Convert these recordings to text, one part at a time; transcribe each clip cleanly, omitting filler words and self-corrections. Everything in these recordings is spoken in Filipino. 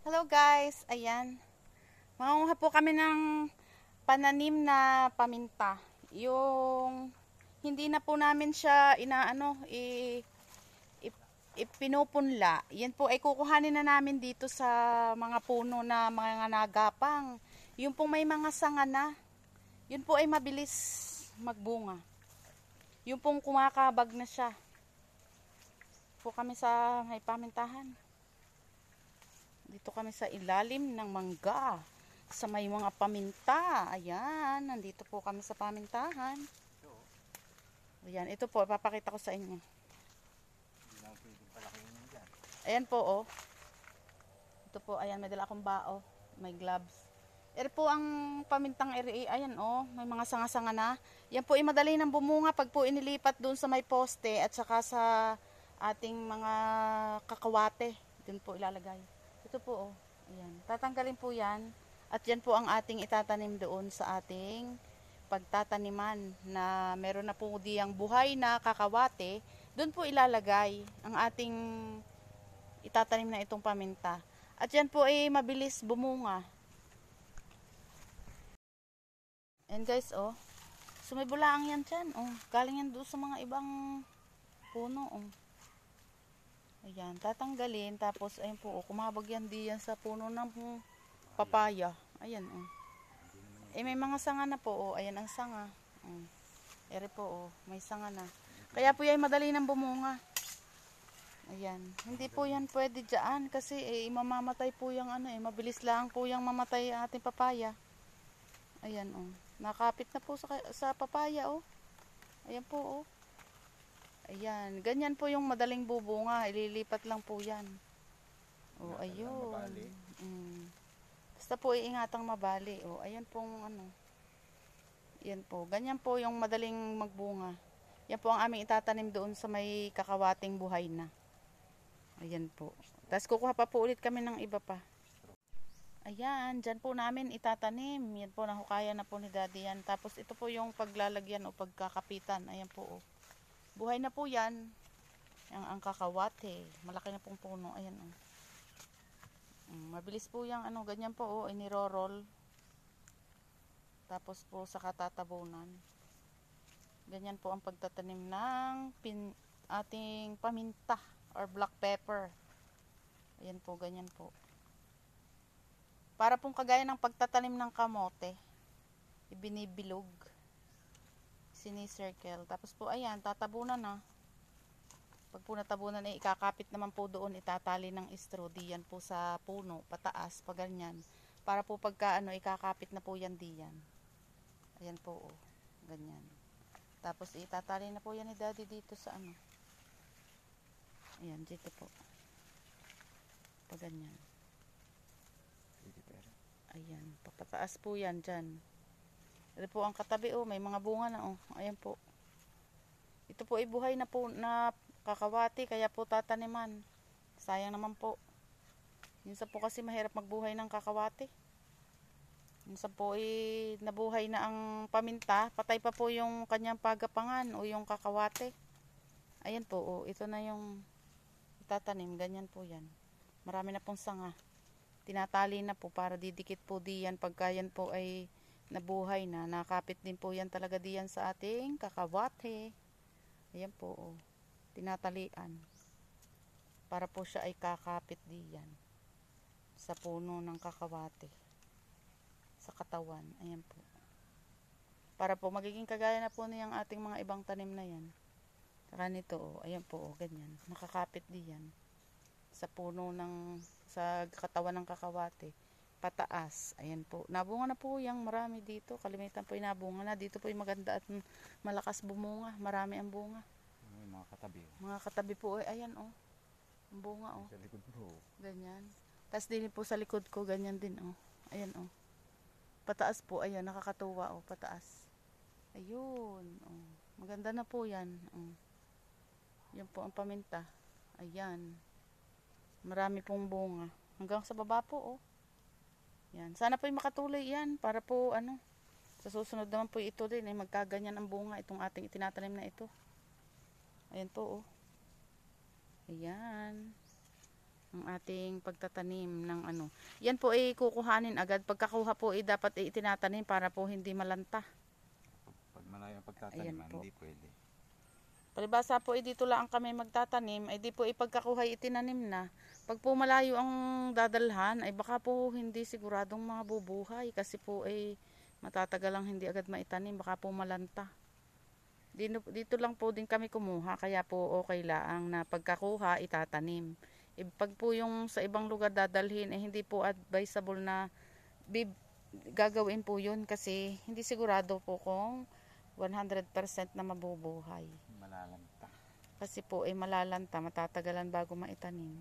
Hello guys, ayan. Mangunguha po kami ng pananim na paminta. Yung hindi na po namin siya ipinupunla. Yan po ay kukuhanin na namin dito sa mga puno na mga nagapang. Yung pong may mga sanga na, yun po ay mabilis magbunga. Yung pong kumakabag na siya. Po kami sa may pamintahan. Dito kami sa ilalim ng mangga. Sa may mga paminta. Ayan, nandito po kami sa pamintahan. Ayan, ito po, ipapakita ko sa inyo. Ayan po, oh. Ito po, ayan, may dala akong bao. May gloves. Ito po ang pamintang eri. Ayan, oh, may mga sanga-sanga na. Yan po, madali nang bumunga pag po inilipat doon sa may poste at saka sa ating mga kakawate. Doon po ilalagay. Ito po, oh. Ayan. Tatanggalin po yan. At yan po ang ating itatanim doon sa ating pagtataniman na meron na po diyang buhay na kakawate. Doon po ilalagay ang ating itatanim na itong paminta. At yan po ay mabilis bumunga. And guys, oh. Sumibulaang yan dyan. Oh. Galing yan doon sa mga ibang puno. Oh. Ayan, tatanggalin. Tapos, ayun po, oh, kumabag yan diyan sa puno ng papaya. Ayan, oh. Eh, may mga sanga na po, oh. Ayan ang sanga. Oh. Ere po, oh. May sanga na. Kaya po yan, madali nang bumunga. Ayan. Hindi po yan pwede dyan. Kasi, mamamatay po yung mabilis lang po yung mamatay ang ating papaya. Ayan, oh. Nakapit na po sa papaya, oh. Ayan po, oh. Ayan, ganyan po yung madaling bubunga. Ililipat lang po yan. O, ayun. Basta po iingatang mabali. O, ayan pong Yan po. Ganyan po yung madaling magbunga. Yan po ang aming itatanim doon sa may kakawating buhay na. Ayan po. Tapos kukuha pa po ulit kami ng iba pa. Ayan, dyan po namin itatanim. Yan po, nahukaya na po ni Daddy yan. Tapos ito po yung paglalagyan o pagkakapitan. Ayan po, oh. Buhay na po yan. Ang kakawate. Malaki na pong puno. Ayan, oh. Mabilis po yung ganyan po, oh. Iniro-roll. Tapos po sa katatabunan. Ganyan po ang pagtatanim ng ating paminta or black pepper. Ayan po, ganyan po. Para pong kagaya ng pagtatanim ng kamote. Ibinibilog. Sinicircle. Tapos po, ayan, tatabunan na. Pag po natabunan, ikakapit naman po doon, itatali ng straw diyan po sa puno, pataas, pag ganyan. Para po pagka ikakapit na po yan diyan. Ayan po, oh. Ganyan. Tapos itatali na po yan ni Daddy dito sa Ayan, dito po. Pag ganyan. Ayan, papataas po yan dyan. Ito po ang katabi, oh, may mga bunga na, oh. Ayan po. Ito po ay buhay na po na kakawati, kaya po tataniman. Sayang naman po. Minsan po kasi mahirap magbuhay ng kakawati. Minsan po ay nabuhay na ang paminta, patay pa po yung kanyang pagapangan o yung kakawati. Ayan po, oh, ito na yung itatanim, ganyan po yan. Marami na pong sanga. Tinatali na po para didikit po diyan pagka yan po ay nabuhay na. Nakapit din po yan talaga diyan sa ating kakawate. Ayan po, oh. Tinatalian. Para po siya ay kakapit diyan. Sa puno ng kakawate. Sa katawan. Ayan po. Para po magiging kagaya na po niyang ating mga ibang tanim na yan. Saka nito, oh. Ayan po, oh. Ganyan. Nakakapit diyan. Sa puno sa katawan ng kakawate. Pataas. Ayan po. Nabunga na po yung marami dito. Kalimitan po yung nabunga na. Dito po yung maganda at malakas bumunga. Marami ang bunga. Mga katabi. Mga katabi po ay ayan, oh. Ang bunga, oh. Sa likod bro. Ganyan. Tapos din po sa likod ko, ganyan din, oh. Ayan, oh. Pataas po, ayan, nakakatuwa, oh. Pataas. Ayun, oh. Maganda na po yan, oh. Yan po ang paminta. Ayan. Marami pong bunga. Hanggang sa baba po, oh. Yan. Sana po makatuloy yan para po sa susunod naman po ito din ay magkaganyan ang bunga itong ating itinatanim na ito. Ayan po, oh. Ayan. ang ating pagtatanim ng ano. Yan po ay kukuhanin agad. Pagkakuha po ay dapat ay itinatanim para po hindi malanta. Pag malayo ang pagtataniman, hindi pwede. Palibasa po ay dito lang kami magtatanim, ay di po ipagkakuha itinanim na. Pag po malayo ang dadalhan, ay baka po hindi siguradong mga bubuhay kasi po ay matatagal lang hindi agad maitanim, baka po malanta. Dito lang po din kami kumuha, kaya po okay lang na pagkakuha itatanim. Pag po yung sa ibang lugar dadalhin, eh hindi po advisable na gagawin po yun kasi hindi sigurado po kung 100% na mabubuhay. Malalanta. Kasi po ay malalanta, matatagalan bago maitanim.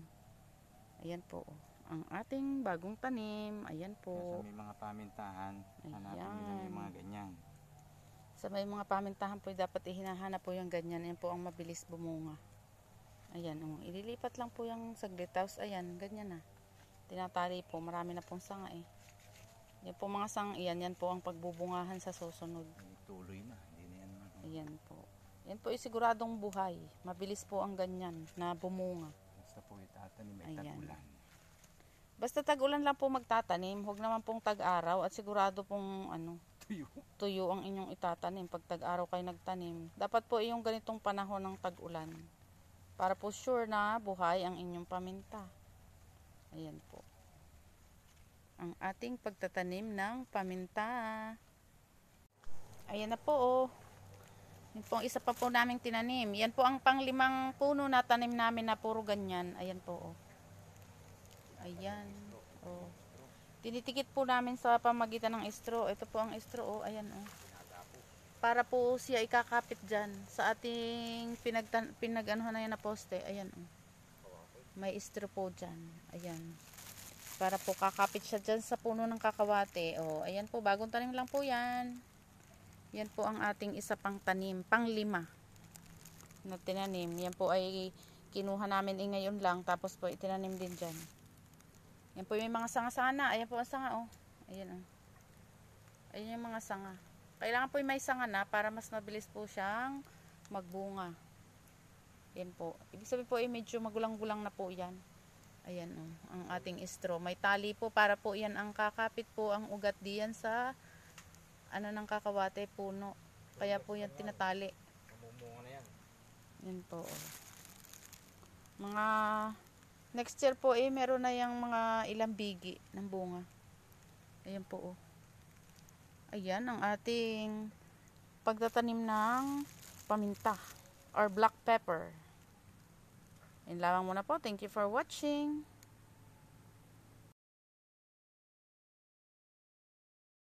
Ayan po, ang ating bagong tanim. Ayan po. Sa may mga pamintahan, hanapin nila yung mga ganyan. Sa may mga pamintahan po dapat hinahanap po yung ganyan. Yan po ang mabilis bumunga. Ayan, ililipat lang po yung saglit. Tapos ayan, ganyan na. Tinatali po, marami na pong sanga eh. Yan po mga sanga, yan po ang pagbubungahan sa susunod. Tuloy na, hindi na yan. Ayan po. Yan po siguradong buhay. Mabilis po ang ganyan na bumunga. Basta po itatanim ay tag-ulan. Basta tag-ulan lang po magtatanim. Huwag naman pong tag-araw at sigurado pong tuyo ang inyong itatanim pag tag-araw kayo nagtanim. Dapat po yung ganitong panahon ng tag-ulan. Para po sure na buhay ang inyong paminta. Ayan po. Ang ating pagtatanim ng paminta. Ayan na po oh. Yan po ang isa pa po naming tinanim. Yan po ang pang-5 puno na tanim namin na puro ganyan. Ayan po oh. Ayan. Oh. Tinitikit po namin sa pamagitan ng straw. Ito po ang straw oh. Ayan oh. Para po siya ikakapit dyan sa ating pinag-anuhan na yan na poste. Ayan oh. May straw po dyan. Ayan. Para po kakapit siya dyan sa puno ng kakawate. Oh, ayan po, bagong tanim lang po yan. Yan po ang ating isa pang tanim, pang-5 na tinanim. Yan po ay kinuha namin ngayon lang, tapos po itinanim din dyan. Yan po yung mga sanga-sanga na. Ayan po ang sanga oh. Ayan oh. Ayan yung mga sanga. Kailangan po may sanga na para mas mabilis po siyang magbunga. Yan po. Ibig sabihin po ay medyo magulang-gulang na po yan. Ayan o, ang ating straw. May tali po para po yan ang kakapit po ang ugat diyan sa ano ng kakawate puno. Kaya po yan tinatali. Mamumunga na yan. Yan po. Mga next year po eh meron na yung mga ilang bigi ng bunga. Ayan po o. Ayan ang ating pagtatanim ng paminta or black pepper. Yan lamang muna po. Thank you for watching.